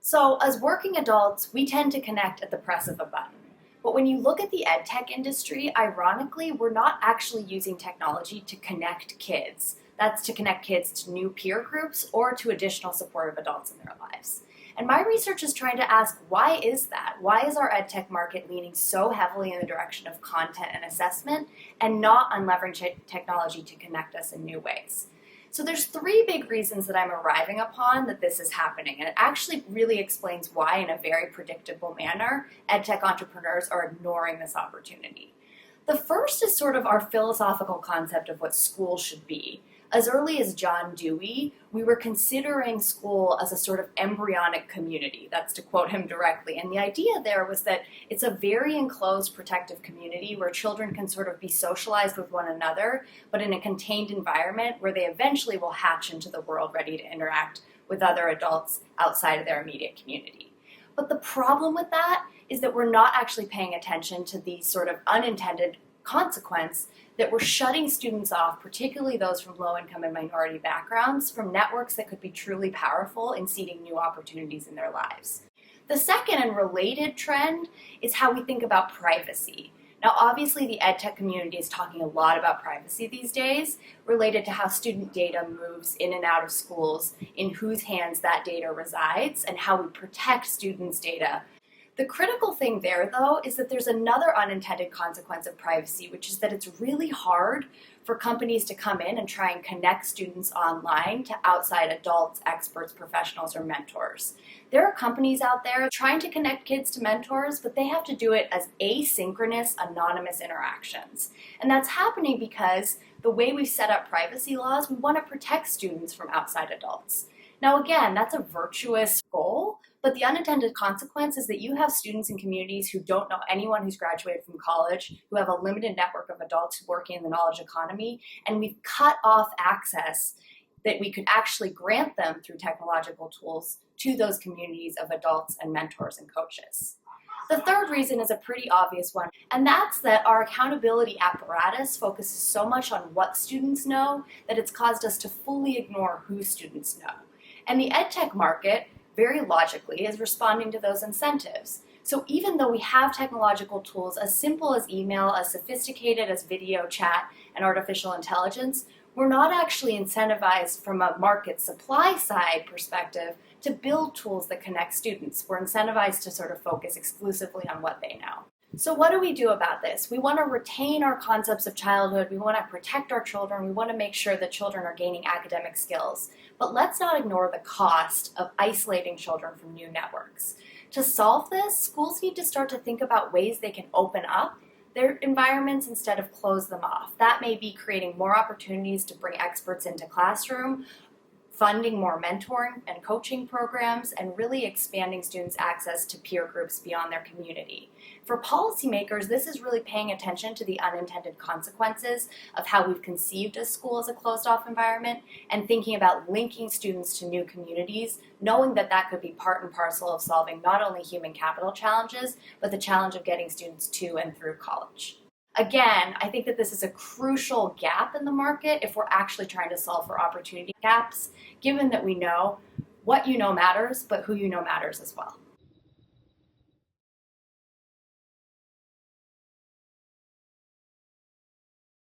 So as working adults, we tend to connect at the press of a button. But when you look at the edtech industry, ironically, we're not actually using technology to connect kids. That's to connect kids to new peer groups or to additional supportive adults in their lives. And my research is trying to ask, why is that? Why is our edtech market leaning so heavily in the direction of content and assessment and not on leveraging technology to connect us in new ways? So there's three big reasons that I'm arriving upon that this is happening, and it actually really explains why, in a very predictable manner, edtech entrepreneurs are ignoring this opportunity. The first is sort of our philosophical concept of what school should be. As early as John Dewey, we were considering school as a sort of embryonic community. That's to quote him directly. And the idea there was that it's a very enclosed, protective community where children can sort of be socialized with one another, but in a contained environment where they eventually will hatch into the world ready to interact with other adults outside of their immediate community. But the problem with that is that we're not actually paying attention to the sort of unintended consequence that we're shutting students off, particularly those from low-income and minority backgrounds, from networks that could be truly powerful in seeding new opportunities in their lives. The second and related trend is how we think about privacy. Now, obviously, the edtech community is talking a lot about privacy these days, related to how student data moves in and out of schools, in whose hands that data resides, and how we protect students' data. The critical thing there, though, is that there's another unintended consequence of privacy, which is that it's really hard for companies to come in and try and connect students online to outside adults, experts, professionals, or mentors. There are companies out there trying to connect kids to mentors, but they have to do it as asynchronous, anonymous interactions. And that's happening because the way we've set up privacy laws, we want to protect students from outside adults. Now, again, that's a virtuous goal, but the unintended consequence is that you have students in communities who don't know anyone who's graduated from college, who have a limited network of adults working in the knowledge economy, and we've cut off access that we could actually grant them through technological tools to those communities of adults and mentors and coaches. The third reason is a pretty obvious one, and that's that our accountability apparatus focuses so much on what students know that it's caused us to fully ignore who students know. And the edtech market, very logically, is responding to those incentives. So even though we have technological tools as simple as email, as sophisticated as video chat and artificial intelligence, we're not actually incentivized from a market supply side perspective to build tools that connect students. We're incentivized to sort of focus exclusively on what they know. So what do we do about this? We want to retain our concepts of childhood, we want to protect our children, we want to make sure that children are gaining academic skills. But let's not ignore the cost of isolating children from new networks. To solve this, schools need to start to think about ways they can open up their environments instead of close them off. That may be creating more opportunities to bring experts into classroom, funding more mentoring and coaching programs, and really expanding students' access to peer groups beyond their community. For policymakers, this is really paying attention to the unintended consequences of how we've conceived a school as a closed-off environment and thinking about linking students to new communities, knowing that that could be part and parcel of solving not only human capital challenges, but the challenge of getting students to and through college. Again, I think that this is a crucial gap in the market if we're actually trying to solve for opportunity gaps, given that we know what you know matters, but who you know matters as well.